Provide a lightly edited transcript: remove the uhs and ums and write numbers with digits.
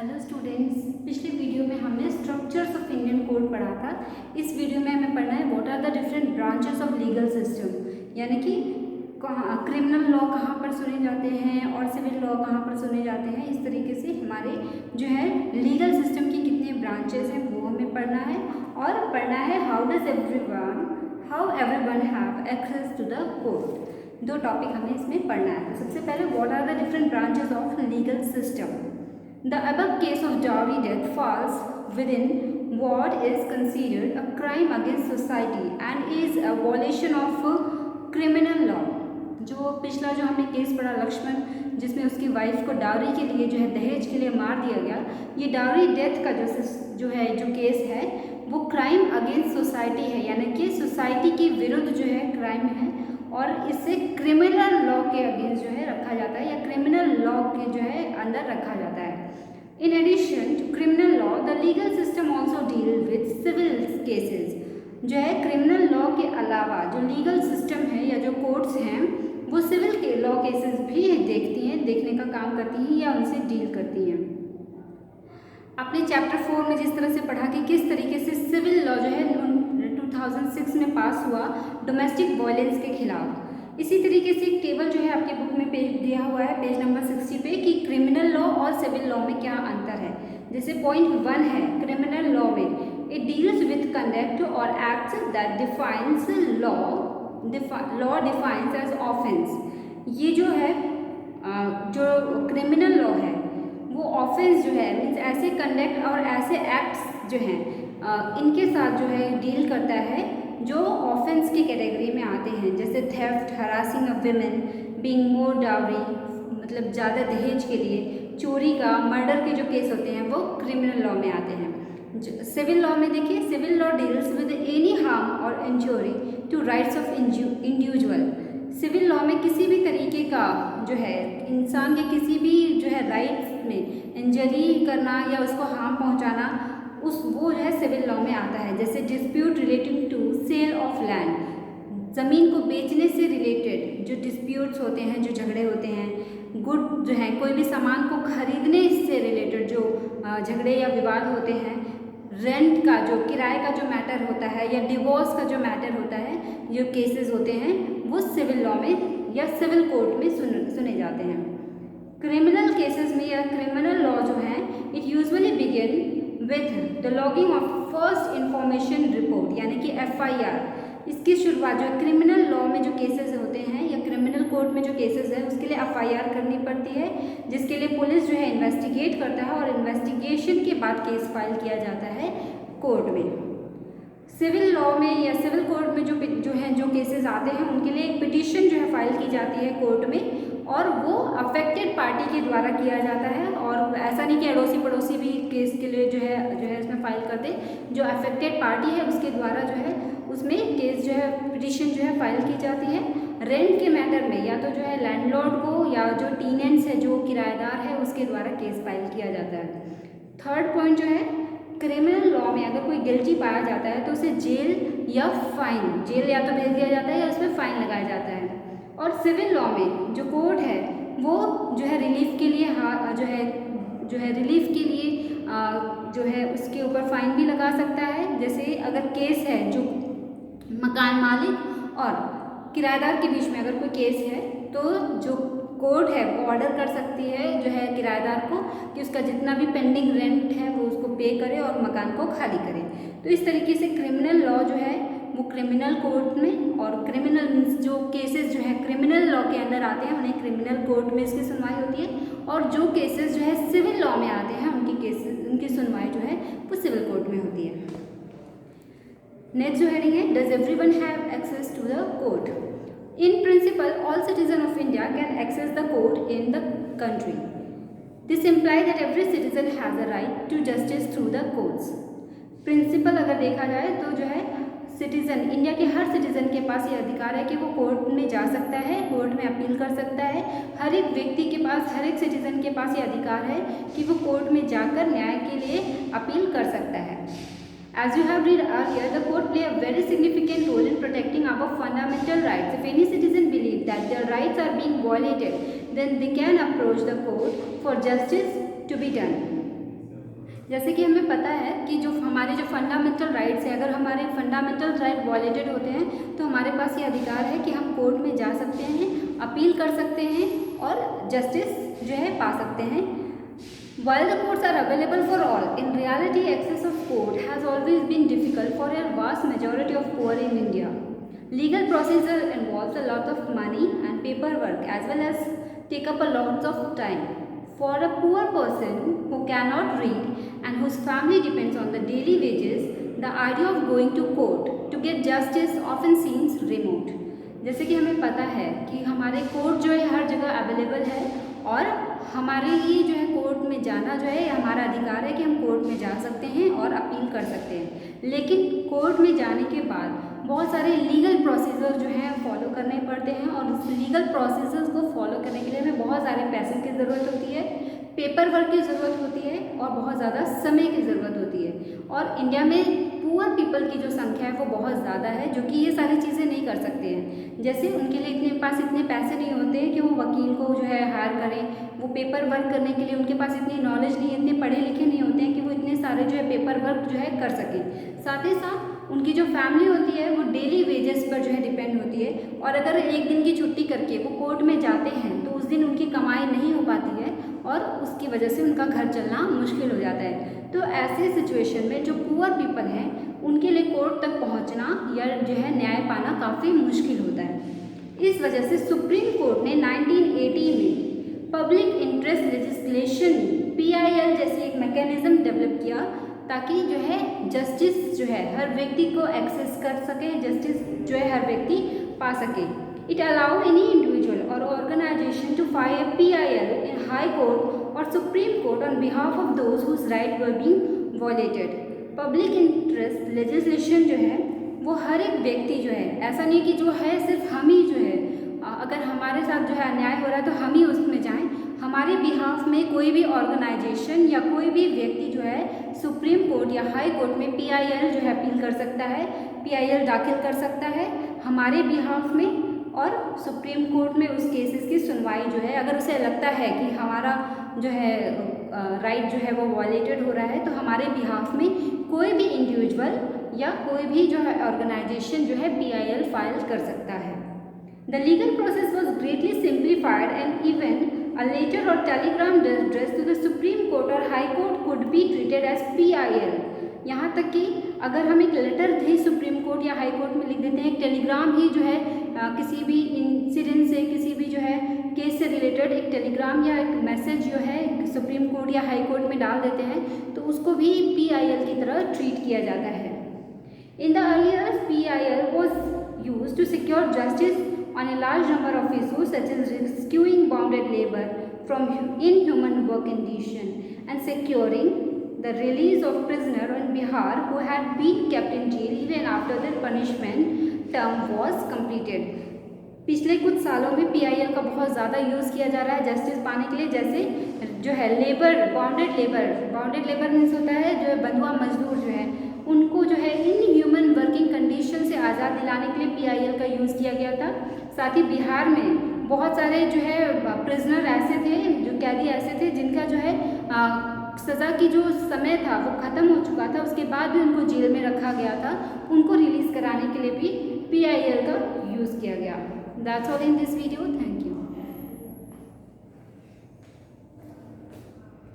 Hello students, पिछले video में हमने स्ट्रक्चर्स ऑफ इंडियन कोड पढ़ा था। इस वीडियो में हमें पढ़ना है what are the different branches of legal system, यानी कि क्रिमिनल लॉ कहाँ पर सुने जाते हैं और सिविल लॉ कहाँ पर सुने जाते हैं। इस तरीके से हमारे जो है लीगल सिस्टम की कितने ब्रांचेस हैं वो हमें पढ़ना है। और पढ़ना है how everyone have access to the court. दो टॉपिक हमें इसमें पढ़ना है। तो सबसे पहले what are the different branches of legal system. The above case of dowry death falls within what is considered a crime against society and is a violation of criminal law। जो पिछला जो हमने केस पढ़ा लक्ष्मण, जिसमें उसकी wife को dowry के लिए जो है दहेज के लिए मार दिया गया, ये डावरी डेथ का जो केस है वो क्राइम अगेंस्ट सोसाइटी है, यानी कि सोसाइटी के विरुद्ध जो है क्राइम है और इसे क्रिमिनल लॉ के अगेंस्ट जो है रखा जाता है या क्रिमिनल लॉ के जो है अंदर रखा जाता है। In addition to criminal law, the legal system also deal with civil cases। जो है क्रिमिनल लॉ के अलावा जो लीगल सिस्टम है या जो कोर्ट्स हैं वो सिविल के लॉ केसेस भी देखने का काम करती हैं या उनसे डील करती हैं। आपने चैप्टर 4 में जिस तरह से पढ़ा कि किस तरीके से सिविल लॉ जो है 2006 में पास हुआ डोमेस्टिक वायलेंस के खिलाफ, इसी तरीके से एक टेबल जो है आपके बुक में दिया हुआ है पेज नंबर 60 पे कि क्रिमिनल लॉ और सिविल लॉ में क्या अंतर है। जैसे पॉइंट 1 है क्रिमिनल लॉ में इट डील्स विथ कंडक्ट और acts that defines law defines as offence. ये जो है जो क्रिमिनल लॉ है वो ऑफेंस जो है मीन्स ऐसे कंडक्ट और ऐसे एक्ट्स जो हैं इनके साथ जो है डील करता है जो ऑफेंस की कैटेगरी में आते हैं, जैसे theft, harassing of women, being more dowry मतलब ज़्यादा दहेज के लिए, चोरी का, मर्डर के जो केस होते हैं वो क्रिमिनल लॉ में आते हैं। सिविल लॉ में देखिए civil law deals with any harm और injury to rights of individual. Civil law में किसी भी तरीके का जो है इंसान के किसी भी जो है राइट्स में इंजरी करना या उसको हार्म पहुँचाना वो जो है सिविल लॉ में आता है। जैसे dispute relating to sale of land, ज़मीन को बेचने से रिलेटेड जो डिस्प्यूट्स होते हैं, जो झगड़े होते हैं, गुड जो है कोई भी सामान को खरीदने से रिलेटेड जो झगड़े या विवाद होते हैं, रेंट का जो किराए का जो मैटर होता है या डिवोर्स का जो मैटर होता है, जो केसेस होते हैं वो सिविल लॉ में या सिविल कोर्ट में सुने जाते हैं। क्रिमिनल केसेस में या क्रिमिनल लॉ जो है it usually begin with the logging off first information report, यानी कि FIR। इसकी शुरुआत जो है क्रिमिनल लॉ में जो केसेस होते हैं या क्रिमिनल कोर्ट में जो केसेस है उसके लिए FIR करनी पड़ती है, जिसके लिए पुलिस जो है इन्वेस्टिगेट करता है और इन्वेस्टिगेशन के बाद केस फाइल किया जाता है कोर्ट में। सिविल लॉ में या सिविल कोर्ट में जो केसेस आते हैं उनके लिए एक पिटीशन जो है फाइल की जाती है कोर्ट में और वो अफेक्टेड पार्टी के द्वारा किया जाता है। और ऐसा नहीं कि अड़ोसी पड़ोसी भी केस के लिए जो है इसमें फाइल कर दे, जो अफेक्टेड पार्टी है उसके द्वारा जो है उसमें केस जो है पिटीशन जो है फाइल की जाती है। रेंट के मैटर में या तो जो है लैंडलॉर्ड को या जो टेनेंट्स है जो किराएदार है उसके द्वारा केस फाइल किया जाता है। थर्ड पॉइंट जो है क्रिमिनल लॉ में अगर कोई गिल्टी पाया जाता है तो उसे जेल या तो भेज दिया जाता है या उसमें फाइन लगाया जाता है। और सिविल लॉ में जो कोर्ट है वो जो है रिलीफ के लिए जो है उसके ऊपर फाइन भी लगा सकता है। जैसे अगर केस है जो मकान मालिक और किराएदार के बीच में अगर कोई केस है तो जो कोर्ट है वो ऑर्डर कर सकती है जो है किराएदार को कि उसका जितना भी पेंडिंग रेंट है वो उसको पे करे और मकान को खाली करे। तो इस तरीके से क्रिमिनल लॉ जो है वो क्रिमिनल कोर्ट में और क्रिमिनल जो केसेस जो है क्रिमिनल लॉ के अंदर आते हैं उन्हें क्रिमिनल कोर्ट में इसकी सुनवाई होती है और जो केसेस जो है सिविल लॉ में आते हैं उनकी सुनवाई जो है वो सिविल कोर्ट में होती है। नेक्स्ट जो हेडिंग है does everyone have access to the court. In principle, all citizens of India can access the court in the country. This implies that every citizen has a right to justice through the courts. Principle अगर देखा जाए तो जो है citizen India के हर citizen के पास ये अधिकार है कि वो कोर्ट में जा सकता है, कोर्ट में अपील कर सकता है। हर एक व्यक्ति के पास, हर एक सिटीज़न के पास ये अधिकार है कि वो कोर्ट में जाकर न्याय के लिए अपील कर सकता है। As you have read earlier, the court play a very significant role in protecting our fundamental rights. If any citizen believes that their rights are being violated, then they can approach the court for justice to be done. जैसे कि हमें पता है कि जो हमारे जो fundamental rights हैं, अगर हमारे फंडामेंटल राइट वॉयलेटेड होते हैं तो हमारे पास ये अधिकार है कि हम कोर्ट में जा सकते हैं, अपील कर सकते हैं और जस्टिस जो है पा सकते हैं। While the courts are available for all, in reality access of court has always been difficult for a vast majority of poor in India. Legal procedure involves a lot of money and paperwork as well as take up a lot of time. For a poor person who cannot read and whose family depends on the daily wages, the idea of going to court to get justice often seems remote. जैसे कि हमें पता है कि हमारे court जो है हर जगह अवेलेबल है और हमारे लिए जो है कोर्ट में जाना जो है हमारा अधिकार है कि हम कोर्ट में जा सकते हैं और अपील कर सकते हैं। लेकिन कोर्ट में जाने के बाद बहुत सारे लीगल प्रोसीजर जो हैं फॉलो करने पड़ते हैं और उस लीगल प्रोसीजर्स को फॉलो करने के लिए हमें बहुत सारे पैसों की ज़रूरत होती है, पेपर वर्क की ज़रूरत होती है और बहुत ज़्यादा समय की ज़रूरत होती है। और इंडिया में पुअर पीपल की जो संख्या है वो बहुत ज़्यादा है जो कि ये सारी चीज़ें नहीं कर सकते हैं। जैसे उनके लिए इतने पैसे नहीं होते हैं कि वो वकील को जो है हायर करें, वो पेपर वर्क करने के लिए उनके पास इतनी नॉलेज नहीं है, इतने पढ़े लिखे नहीं होते हैं कि वो इतने सारे जो है पेपर वर्क जो है कर सकें। साथ ही साथ उनकी जो फैमिली होती है वो डेली वेजेस पर जो है डिपेंड होती है और अगर एक दिन की छुट्टी करके वो कोर्ट में जाते हैं तो उस दिन उनकी कमाई नहीं हो पाती है और उसकी वजह से उनका घर चलना मुश्किल हो जाता है। तो ऐसे सिचुएशन में जो पुअर पीपल हैं उनके लिए कोर्ट तक पहुंचना या जो है न्याय पाना काफ़ी मुश्किल होता है। इस वजह से सुप्रीम कोर्ट ने 1980 में पब्लिक इंटरेस्ट लेजिस्लेशन PIL जैसे एक मैकेनिज्म डेवलप किया ताकि जो है जस्टिस जो है हर व्यक्ति को एक्सेस कर सके, जस्टिस जो है हर व्यक्ति पा सके। इट अलाउ एनी इंडिविजुअल और organisation to file PIL in high court और supreme court on behalf of those whose right were being violated. Public interest legislation जो है वो हर एक व्यक्ति जो है, ऐसा नहीं कि जो है सिर्फ हम ही जो है अगर हमारे साथ जो है अन्याय हो रहा है तो हम ही उसमें जाएं, हमारे बिहाफ में कोई भी ऑर्गेनाइजेशन या कोई भी व्यक्ति जो है सुप्रीम कोर्ट या हाई कोर्ट में PIL जो है अपील कर सकता है, PIL दाखिल कर सकता है हमारे बिहाफ में और सुप्रीम कोर्ट में उस केसेस की सुनवाई जो है अगर उसे लगता है कि हमारा जो है राइट जो है वो वॉयलेटेड हो रहा है तो हमारे बिहाफ में कोई भी इंडिविजुअल या कोई भी जो है ऑर्गेनाइजेशन जो है PIL फाइल कर सकता है। The legal process was greatly simplified and even a letter or telegram addressed to the Supreme Court or High Court could be treated as PIL। यहाँ तक कि अगर हम एक लेटर भी सुप्रीम कोर्ट या हाई कोर्ट में लिख देते हैं, एक टेलीग्राम ही जो है किसी भी इंसिडेंट से, किसी भी जो है केस से रिलेटेड एक टेलीग्राम या एक मैसेज जो है सुप्रीम कोर्ट या हाई कोर्ट में डाल देते हैं तो उसको भी PIL की तरह ट्रीट किया जाता है। In the early years, PIL was used to secure justice on a large number of issues such as rescuing bonded labor from inhuman work condition and securing the release of prisoners in Bihar who had been kept in jail even after their punishment term was completed। पिछले कुछ सालों में PIL का बहुत ज़्यादा use किया जा रहा है जस्टिस पाने के लिए। जैसे जो है बॉन्डेड लेबर मीन्स होता है जो बंधुआ मजदूर जो है उनको जो है इनह्यूमन वर्किंग कंडीशन से आज़ाद दिलाने के लिए PIL का यूज़ किया गया था। साथ ही बिहार में बहुत सारे जो है प्रिजनर ऐसे थे, जो कैदी ऐसे थे जिनका जो है सज़ा की जो समय था वो ख़त्म हो चुका था, उसके बाद भी उनको जेल में रखा गया था, उनको रिलीज़ कराने के लिए भी PIL का यूज़ किया गया। That's all in this video. Thank